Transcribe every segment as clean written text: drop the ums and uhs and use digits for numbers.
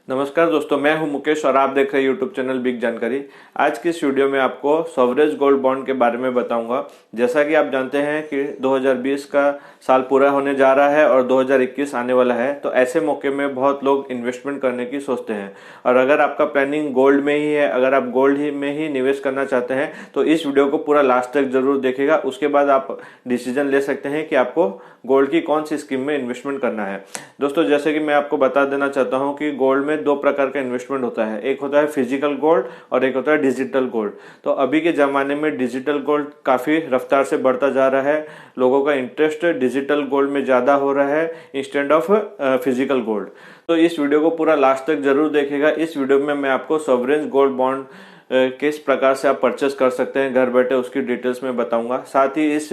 नमस्कार दोस्तों, मैं हूं मुकेश और आप देख रहे हैं यूट्यूब चैनल बिग जानकारी। आज की इस वीडियो में आपको सॉवरेज गोल्ड बॉन्ड के बारे में बताऊंगा। जैसा कि आप जानते हैं कि 2020 का साल पूरा होने जा रहा है और 2021 आने वाला है, तो ऐसे मौके में बहुत लोग इन्वेस्टमेंट करने की सोचते हैं। और अगर आपका प्लानिंग गोल्ड में ही है, अगर आप गोल्ड ही में ही निवेश करना चाहते हैं, तो इस वीडियो को पूरा लास्ट तक जरूर देखिएगा। उसके बाद आप डिसीजन ले सकते हैं कि आपको गोल्ड की कौन सी स्कीम में इन्वेस्टमेंट करना है। दोस्तों, जैसे कि मैं आपको बता देना चाहता हूं कि गोल्ड में दो प्रकार का इन्वेस्टमेंट होता है। एक होता है फिजिकल गोल्ड और एक होता है डिजिटल गोल्ड। तो अभी के ज़माने में डिजिटल गोल्ड काफ़ी रफ्तार से बढ़ता जा रहा है। लोगों का इंटरेस्ट डिजिटल गोल्ड में ज़्यादा हो रहा है इंस्टेड ऑफ फिजिकल गोल्ड। तो इस वीडियो को पूरा लास्ट तक जरूर देखेगा। इस वीडियो में मैं आपको सॉवरेन गोल्ड बॉन्ड किस प्रकार से आप परचेस कर सकते हैं घर बैठे, उसकी डिटेल्स में बताऊंगा। साथ ही इस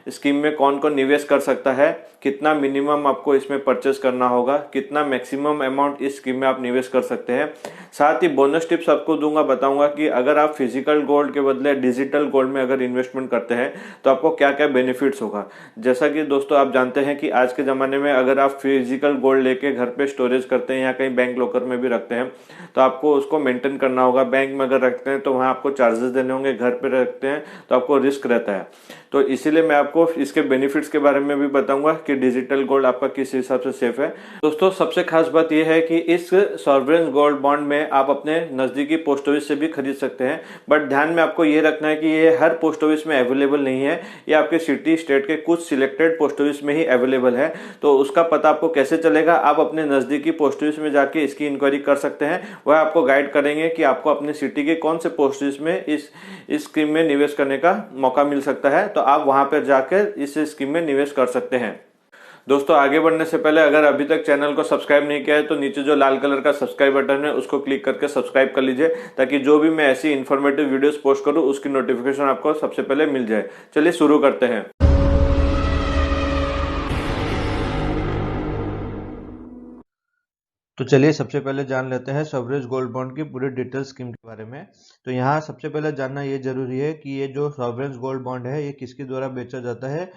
स्कीम में कौन कौन निवेश कर सकता है, कितना मिनिमम आपको इसमें परचेस करना होगा, कितना मैक्सिमम अमाउंट इस स्कीम में आप निवेश कर सकते हैं। साथ ही बोनस टिप्स आपको दूंगा, बताऊंगा कि अगर आप फिजिकल गोल्ड के बदले डिजिटल गोल्ड में अगर इन्वेस्टमेंट करते हैं तो आपको क्या क्या बेनिफिट्स होगा। जैसा कि दोस्तों आप जानते हैं कि आज के ज़माने में अगर आप फिजिकल गोल्ड लेके घर पे स्टोरेज करते हैं या कहीं बैंक लॉकर में भी रखते हैं, तो आपको उसको मेंटेन करना होगा। बैंक में अगर रखते हैं तो वहाँ आपको चार्जेस देने होंगे, घर पे रखते हैं तो आपको रिस्क रहता है। तो इसीलिए मैं आपको इसके बेनिफिट्स के बारे में भी बताऊंगा कि डिजिटल गोल्ड आपका किस हिसाब से सेफ है। दोस्तों, सबसे खास बात यह है कि इस सॉवरेन गोल्ड बॉन्ड में आप अपने नजदीकी पोस्ट ऑफिस से भी खरीद सकते हैं। बट ध्यान में आपको ये रखना है कि ये हर पोस्ट ऑफिस में अवेलेबल नहीं है। ये आपके सिटी स्टेट के कुछ सिलेक्टेड पोस्ट ऑफिस में ही अवेलेबल है। तो उसका पता आपको कैसे चलेगा? आप अपने नजदीकी पोस्ट ऑफिस में जाके इसकी इंक्वायरी कर सकते हैं। वह आपको गाइड करेंगे कि आपको अपने सिटी के कौन से पोस्ट ऑफिस में इस स्कीम में निवेश करने का मौका मिल सकता है। तो आप वहां पर जाकर इस स्कीम में निवेश कर सकते हैं। दोस्तों, आगे बढ़ने से पहले अगर अभी तक चैनल को सब्सक्राइब नहीं किया है तो नीचे जो लाल कलर का सब्सक्राइब बटन है उसको क्लिक करके सब्सक्राइब कर लीजिए, ताकि जो भी मैं ऐसी इन्फॉर्मेटिव वीडियोस पोस्ट करूं उसकी नोटिफिकेशन आपको सबसे पहले मिल जाए। चलिए शुरू करते हैं। तो चलिए सबसे पहले जान लेते हैं सॉवरेज गोल्ड बॉन्ड की पूरी डिटेल स्कीम के बारे में। तो यहाँ सबसे पहले जानना ये जरूरी है कि ये जो सॉवरेज गोल्ड बॉन्ड है ये किसके द्वारा बेचा जाता है।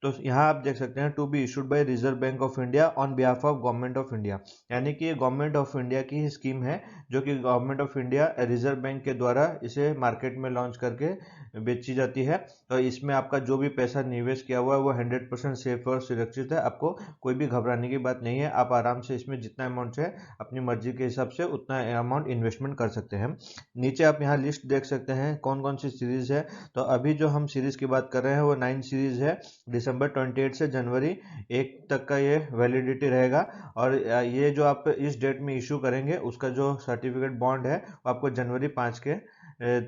तो यहाँ आप देख सकते हैं to be issued by Reserve Bank of India on behalf of Government of India, यानी कि ये गवर्नमेंट ऑफ इंडिया की ही स्कीम है जो कि government of India reserve bank के द्वारा इसे मार्केट में लॉन्च करके बेची जाती है। तो इसमें आपका जो भी पैसा निवेश किया हुआ है वो 100% सेफ और सुरक्षित है। आपको कोई भी घबराने की बात नहीं है। आप आराम से इसमें जितना अमाउंट है अपनी मर्जी के हिसाब से उतना अमाउंट इन्वेस्टमेंट कर सकते हैं। नीचे आप यहाँ लिस्ट देख सकते हैं कौन कौन सी सीरीज है। तो अभी जो हम सीरीज की बात कर रहे हैं वो 9 सीरीज है। दिसंबर 28 से जनवरी 1 तक का ये वैलिडिटी रहेगा। और ये जो आप इस डेट में इशू करेंगे उसका जो सर्टिफिकेट बॉन्ड है वो आपको जनवरी 5 के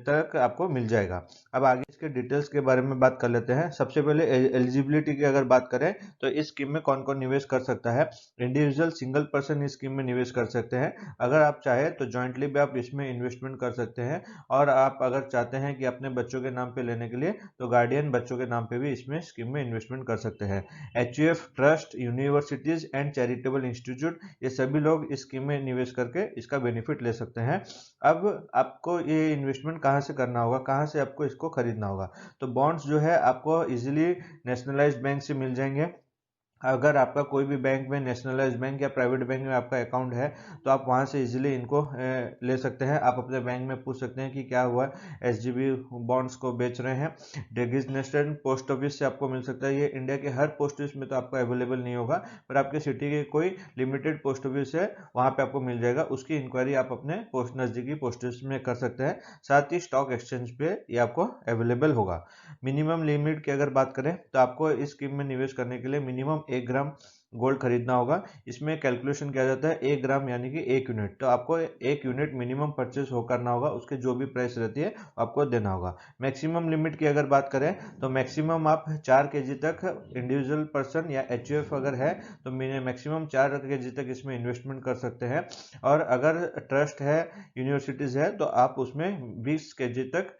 तक आपको मिल जाएगा। अब आगे इसके डिटेल्स के बारे में बात कर लेते हैं। सबसे पहले एलिजिबिलिटी की अगर बात करें तो इस स्कीम में कौन कौन निवेश कर सकता है। इंडिविजुअल सिंगल पर्सन इस स्कीम में निवेश कर सकते हैं। अगर आप चाहे तो जॉइंटली भी आप इसमें इन्वेस्टमेंट कर सकते हैं। और आप अगर चाहते हैं कि अपने बच्चों के नाम पे लेने के लिए तो गार्डियन बच्चों के नाम पे भी इसमें स्कीम में इन्वेस्टमेंट कर सकते हैं। HUF trust, universities and charitable institute, ये सभी लोग इस स्कीम में निवेश करके इसका बेनिफिट ले सकते हैं। अब आपको ये इन्वेस्टमेंट कहाँ से करना होगा, कहाँ से आपको इसको खरीदना होगा। तो बॉन्ड्स जो है आपको इजीली नेशनलाइज्ड बैंक से मिल जाएंगे। अगर आपका कोई भी बैंक में नेशनलाइज बैंक या प्राइवेट बैंक में आपका अकाउंट है तो आप वहां से इजीली इनको ले सकते हैं। आप अपने बैंक में पूछ सकते हैं कि क्या हुआ, एसजीबी बॉन्ड्स को बेच रहे हैं। डेजिग्नेटेड पोस्ट ऑफिस से आपको मिल सकता है। ये इंडिया के हर पोस्ट ऑफिस में तो आपको अवेलेबल नहीं होगा, पर आपके सिटी के कोई लिमिटेड पोस्ट ऑफिस है वहां पे आपको मिल जाएगा। उसकी इंक्वायरी आप अपने नजदीकी पोस्ट ऑफिस में कर सकते हैं। साथ ही स्टॉक एक्सचेंज पे ये आपको अवेलेबल होगा। मिनिमम लिमिट की अगर बात करें तो आपको इस स्कीम में निवेश करने के लिए मिनिमम 1 ग्राम गोल्ड खरीदना होगा। इसमें कैलकुलेशन किया जाता है 1 ग्राम यानी कि 1 यूनिट। तो आपको 1 यूनिट मिनिमम परचेस हो करना होगा, उसके जो भी प्राइस रहती है आपको देना होगा। मैक्सिमम लिमिट की अगर बात करें तो मैक्सिमम आप 4 केजी तक इंडिविजुअल पर्सन या एचयूएफ अगर है तो मैक्सिमम 4 केजी तक इसमें इन्वेस्टमेंट कर सकते हैं। और अगर ट्रस्ट है, यूनिवर्सिटीज है, तो आप उसमें 20 केजी तक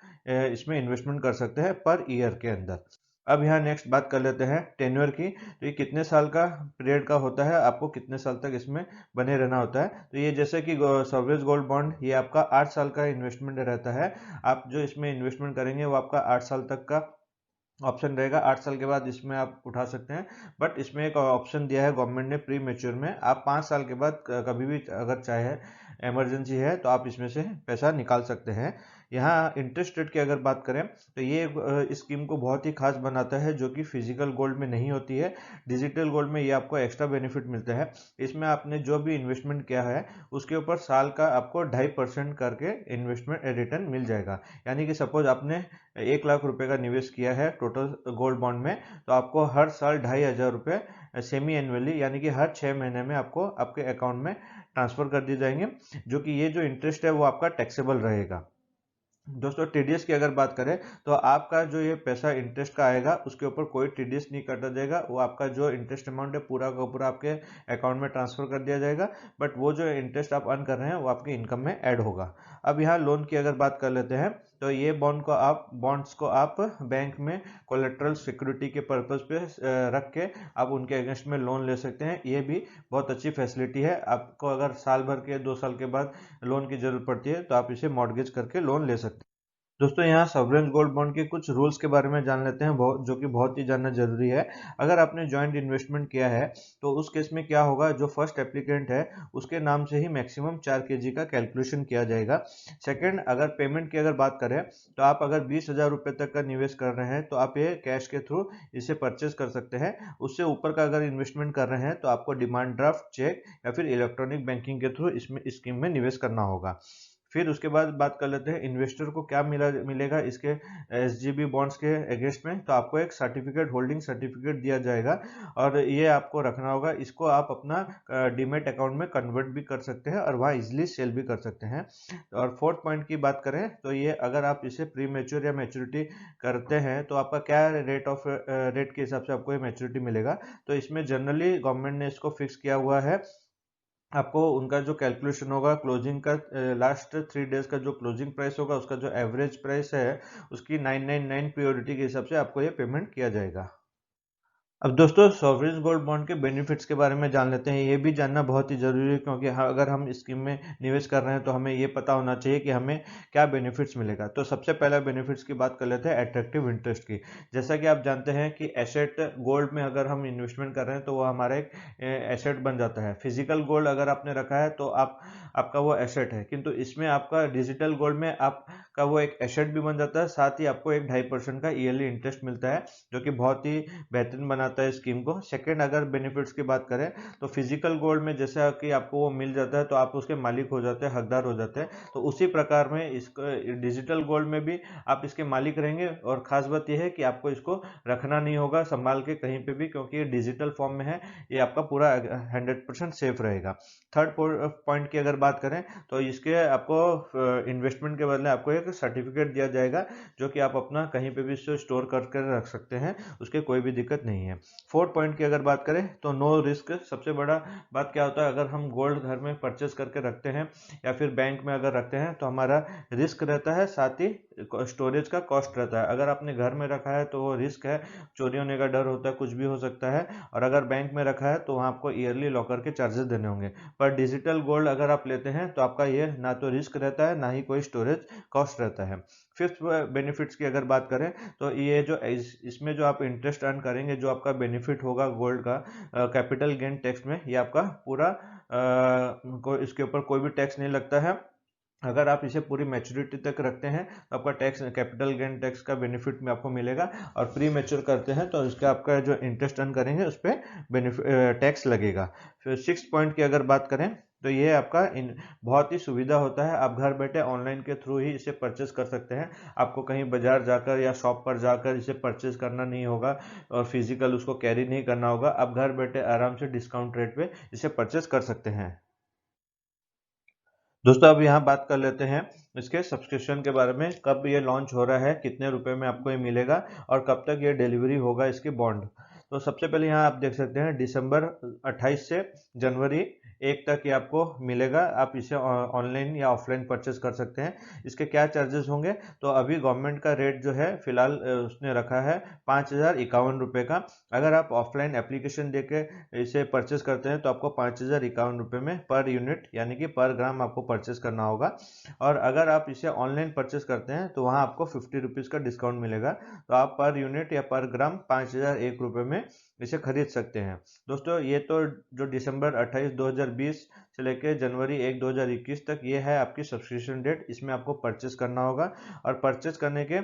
इसमें इन्वेस्टमेंट कर सकते हैं पर ईयर के अंदर। अब यहाँ नेक्स्ट बात कर लेते हैं टेन्योर की। तो ये कितने साल का पीरियड का होता है, आपको कितने साल तक इसमें बने रहना होता है। तो ये जैसे कि सॉवरेज गोल्ड बॉन्ड ये आपका 8 साल का इन्वेस्टमेंट रहता है। आप जो इसमें इन्वेस्टमेंट करेंगे वो आपका 8 साल तक का ऑप्शन रहेगा 8 साल के बाद इसमें आप उठा सकते हैं। बट इसमें एक ऑप्शन दिया है गवर्नमेंट ने प्री मेच्योर में, आप 5 साल के बाद कभी भी अगर चाहे इमरजेंसी है तो आप इसमें से पैसा निकाल सकते हैं। यहाँ इंटरेस्ट रेट की अगर बात करें तो ये स्कीम को बहुत ही खास बनाता है, जो कि फिजिकल गोल्ड में नहीं होती है। डिजिटल गोल्ड में ये आपको एक्स्ट्रा बेनिफिट मिलता है। इसमें आपने जो भी इन्वेस्टमेंट किया है उसके ऊपर साल का आपको 2.5% करके इन्वेस्टमेंट रिटर्न मिल जाएगा। यानी कि सपोज आपने 1 लाख रुपए का निवेश किया है टोटल गोल्ड बॉन्ड में, तो आपको हर साल 2,500 रुपये सेमी एनुअली यानी कि हर 6 महीने में आपको आपके अकाउंट में ट्रांसफर कर दिए जाएंगे, जो कि ये जो इंटरेस्ट है वो आपका टैक्सेबल रहेगा। दोस्तों टीडीएस की अगर बात करें तो आपका जो ये पैसा इंटरेस्ट का आएगा उसके ऊपर कोई टीडीएस नहीं काटा जाएगा, वो आपका जो इंटरेस्ट अमाउंट है पूरा का पूरा आपके अकाउंट में ट्रांसफर कर दिया जाएगा। बट वो जो इंटरेस्ट आप अर्न कर रहे हैं वो आपकी इनकम में ऐड होगा। अब यहाँ लोन की अगर बात कर लेते हैं तो ये बॉन्ड्स को आप बैंक में कोलेट्रल सिक्योरिटी के पर्पज पे रख के आप उनके अगेंस्ट में लोन ले सकते हैं। ये भी बहुत अच्छी फैसिलिटी है। आपको अगर साल भर के 2 साल के बाद लोन की जरूरत पड़ती है तो आप इसे मॉर्गेज करके लोन ले सकते हैं। दोस्तों यहाँ सॉवरेन गोल्ड बॉन्ड के कुछ रूल्स के बारे में जान लेते हैं, जो कि बहुत ही जानना जरूरी है। अगर आपने ज्वाइंट इन्वेस्टमेंट किया है तो उस केस में क्या होगा, जो फर्स्ट एप्लीकेंट है उसके नाम से ही मैक्सिमम 4 kg का कैलकुलेशन किया जाएगा। सेकंड, अगर पेमेंट की अगर बात करें तो आप अगर 20,000 रुपये तक का निवेश कर रहे हैं तो आप ये कैश के थ्रू इसे परचेज कर सकते हैं। उससे ऊपर का अगर इन्वेस्टमेंट कर रहे हैं तो आपको डिमांड ड्राफ्ट, चेक या फिर इलेक्ट्रॉनिक बैंकिंग के थ्रू इसमें स्कीम में निवेश करना होगा। फिर उसके बाद बात कर लेते हैं इन्वेस्टर को क्या मिलेगा इसके एसजीबी बॉन्ड्स के अगेंस्ट में। तो आपको एक सर्टिफिकेट, होल्डिंग सर्टिफिकेट दिया जाएगा और ये आपको रखना होगा। इसको आप अपना डीमेट अकाउंट में कन्वर्ट भी कर सकते हैं और वहाँ इजिली सेल भी कर सकते हैं। और फोर्थ पॉइंट की बात करें तो ये अगर आप इसे प्री मेच्योर या मैच्योरिटी करते हैं तो आपका क्या रेट के हिसाब से आपको ये मैच्योरिटी मिलेगा। तो इसमें जनरली गवर्नमेंट ने इसको फिक्स किया हुआ है। आपको उनका जो कैलकुलेशन होगा क्लोजिंग का, लास्ट 3 डेज का जो क्लोजिंग प्राइस होगा उसका जो एवरेज प्राइस है उसकी 999 प्रियोरिटी के हिसाब से आपको ये पेमेंट किया जाएगा। अब दोस्तों सॉवरेन गोल्ड बॉन्ड के बेनिफिट्स के बारे में जान लेते हैं। ये भी जानना बहुत ही जरूरी है, क्योंकि अगर हम स्कीम में निवेश कर रहे हैं तो हमें ये पता होना चाहिए कि हमें क्या बेनिफिट्स मिलेगा। तो सबसे पहला बेनिफिट्स की बात कर लेते हैं अट्रैक्टिव इंटरेस्ट की। जैसा कि आप जानते हैं कि एसेट गोल्ड में अगर हम इन्वेस्टमेंट कर रहे हैं तो वो हमारा एक एसेट बन जाता है। फिजिकल गोल्ड अगर आपने रखा है तो आपका वो एसेट है, किंतु इसमें आपका डिजिटल गोल्ड में आपका वो एक एसेट भी बन जाता है, साथ ही आपको एक 2.5% का ईयरली इंटरेस्ट मिलता है, जो कि बहुत ही बेहतरीन बनाता है स्कीम को। सेकंड, अगर बेनिफिट्स की बात करें तो फिजिकल गोल्ड में जैसा कि आपको वो मिल जाता है तो आप उसके मालिक हो जाते हैं, हकदार हो जाते हैं। तो उसी प्रकार में इसको डिजिटल गोल्ड में भी आप इसके मालिक रहेंगे। और खास बात यह है कि आपको इसको रखना नहीं होगा संभाल के कहीं पे भी, क्योंकि ये डिजिटल फॉर्म में है, ये आपका पूरा 100% सेफ रहेगा। थर्ड पॉइंट की अगर बात करें तो इसके आपको इन्वेस्टमेंट के बदले आपको एक सर्टिफिकेट दिया जाएगा, जो कि आप अपना कहीं पे भी इसको स्टोर करके रख सकते हैं, उसके कोई भी दिक्कत नहीं है। फोर्थ पॉइंट की अगर बात करें तो नो रिस्क। सबसे बड़ा बात क्या होता है, अगर हम गोल्ड घर में परचेस करके रखते हैं या फिर बैंक में अगर रखते हैं तो हमारा रिस्क रहता है, साथ ही स्टोरेज का कॉस्ट रहता है। अगर आपने घर में रखा है तो वो रिस्क है, चोरी होने का डर होता है, कुछ भी हो सकता है। और अगर बैंक में रखा है तो वहाँ आपको ईयरली लॉकर के चार्जेस देने होंगे। पर डिजिटल गोल्ड अगर आप लेते हैं तो आपका ये ना तो रिस्क रहता है, ना ही कोई स्टोरेज कॉस्ट रहता है। फिफ्थ बेनिफिट्स की अगर बात करें तो ये जो इसमें जो आप इंटरेस्ट अर्न करेंगे, जो आपका बेनिफिट होगा गोल्ड का कैपिटल गेन टैक्स में, ये आपका पूरा इसके ऊपर कोई भी टैक्स नहीं लगता है। अगर आप इसे पूरी मैच्योरिटी तक रखते हैं तो आपका टैक्स, कैपिटल गेन टैक्स का बेनिफिट में आपको मिलेगा। और प्री मैच्योर करते हैं तो इसका आपका जो इंटरेस्ट अर्न करेंगे उस पर टैक्स लगेगा। फिर सिक्स पॉइंट की अगर बात करें तो ये आपका बहुत ही सुविधा होता है। आप घर बैठे ऑनलाइन के थ्रू ही इसे परचेस कर सकते हैं। आपको कहीं बाजार जाकर या शॉप पर जाकर इसे परचेस करना नहीं होगा और फिजिकल उसको कैरी नहीं करना होगा। आप घर बैठे आराम से डिस्काउंट रेट पे इसे परचेस कर सकते हैं। दोस्तों अब यहाँ बात कर लेते हैं इसके सब्सक्रिप्शन के बारे में। कब ये लॉन्च हो रहा है, कितने रुपए में आपको ये मिलेगा और कब तक ये डिलीवरी होगा इसकी बॉन्ड। तो सबसे पहले यहाँ आप देख सकते हैं दिसंबर 28 से जनवरी 1 तक ये आपको मिलेगा। आप इसे ऑनलाइन या ऑफलाइन परचेस कर सकते हैं। इसके क्या चार्जेस होंगे, तो अभी गवर्नमेंट का रेट जो है फिलहाल उसने रखा है 5,051 का। अगर आप ऑफलाइन एप्लीकेशन देके इसे परचेस करते हैं तो आपको 5,051 में पर यूनिट यानी कि पर ग्राम आपको परचेस करना होगा। और अगर आप इसे ऑनलाइन परचेस करते हैं तो वहाँ आपको 50 रुपीज़ का डिस्काउंट मिलेगा। तो आप पर यूनिट या पर ग्राम 5,001 में इसे खरीद सकते हैं। दोस्तों ये तो जो दिसंबर 28 2020 से लेकर जनवरी 1 2021 तक ये है आपकी सब्सक्रिप्शन डेट। इसमें आपको परचेस करना होगा और परचेस करने के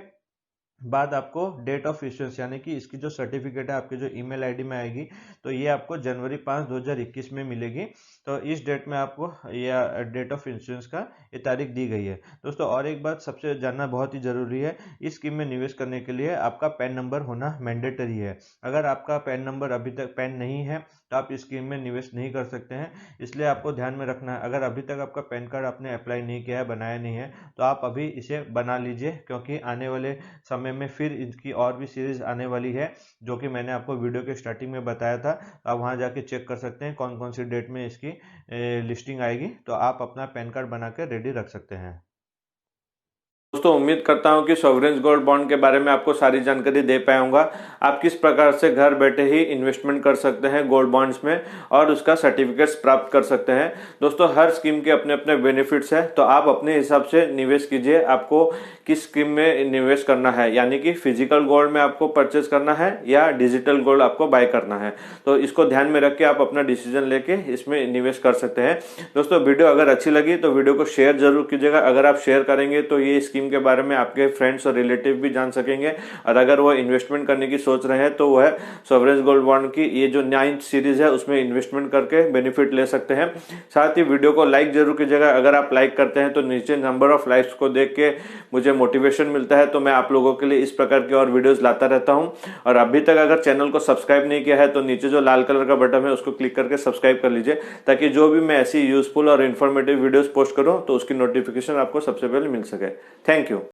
बाद आपको डेट ऑफ इश्यूएंस यानी कि इसकी जो सर्टिफिकेट है आपके जो ईमेल आईडी में आएगी, तो ये आपको जनवरी 5 2021 में मिलेगी। तो इस डेट में आपको या डेट ऑफ इंश्योरेंस का ये तारीख दी गई है। दोस्तों और एक बात सबसे जानना बहुत ही ज़रूरी है, इस स्कीम में निवेश करने के लिए आपका पैन नंबर होना मैंडेटरी है। अगर आपका पैन नंबर अभी तक पैन नहीं है तो आप इस स्कीम में निवेश नहीं कर सकते हैं। इसलिए आपको ध्यान में रखना है, अगर अभी तक आपका पैन कार्ड आपने अप्लाई नहीं किया है, बनाया नहीं है, तो आप अभी इसे बना लीजिए, क्योंकि आने वाले समय में फिर इनकी और भी सीरीज आने वाली है, जो कि मैंने आपको वीडियो के स्टार्टिंग में बताया था। आप वहां जाके चेक कर सकते हैं कौन कौन सी डेट में इसकी लिस्टिंग आएगी। तो आप अपना पैन कार्ड बना के रेडी रख सकते हैं। दोस्तों उम्मीद करता हूं कि सॉवरेन गोल्ड बॉन्ड के बारे में आपको सारी जानकारी दे पाया हूंगा। आप किस प्रकार से घर बैठे ही इन्वेस्टमेंट कर सकते हैं गोल्ड बॉन्ड्स में और उसका सर्टिफिकेट्स प्राप्त कर सकते हैं। दोस्तों हर स्कीम के अपने अपने बेनिफिट्स हैं, तो आप अपने हिसाब से निवेश कीजिए। आपको किस स्कीम में निवेश करना है, यानी कि फिजिकल गोल्ड में आपको परचेज करना है या डिजिटल गोल्ड आपको बाय करना है, तो इसको ध्यान में रख के आप अपना डिसीजन लेके इसमें निवेश कर सकते हैं। दोस्तों वीडियो अगर अच्छी लगी तो वीडियो को शेयर जरूर कीजिएगा। अगर आप शेयर करेंगे तो ये स्कीम के बारे में आपके फ्रेंड्स और रिलेटिव भी जान सकेंगे, और अगर वो इन्वेस्टमेंट करने की सोच रहे हैं तो वह सॉवरेन गोल्ड बॉन्ड की ये जो 9th सीरीज है उसमें इन्वेस्टमेंट करके बेनिफिट ले सकते हैं। साथ ही वीडियो को लाइक जरूर कीजिएगा। अगर आप लाइक करते हैं तो नीचे नंबर ऑफ लाइक्स को देख के मुझे मोटिवेशन मिलता है, तो मैं आप लोगों के लिए इस प्रकार की और वीडियोस लाता रहता हूं। और अभी तक अगर चैनल को सब्सक्राइब नहीं किया है तो नीचे जो लाल कलर का बटन है उसको क्लिक करके सब्सक्राइब कर लीजिए, ताकि जो भी मैं ऐसी यूजफुल और इन्फॉर्मेटिव वीडियोस पोस्ट करूं तो उसकी नोटिफिकेशन आपको सबसे पहले मिल सके। Thank you.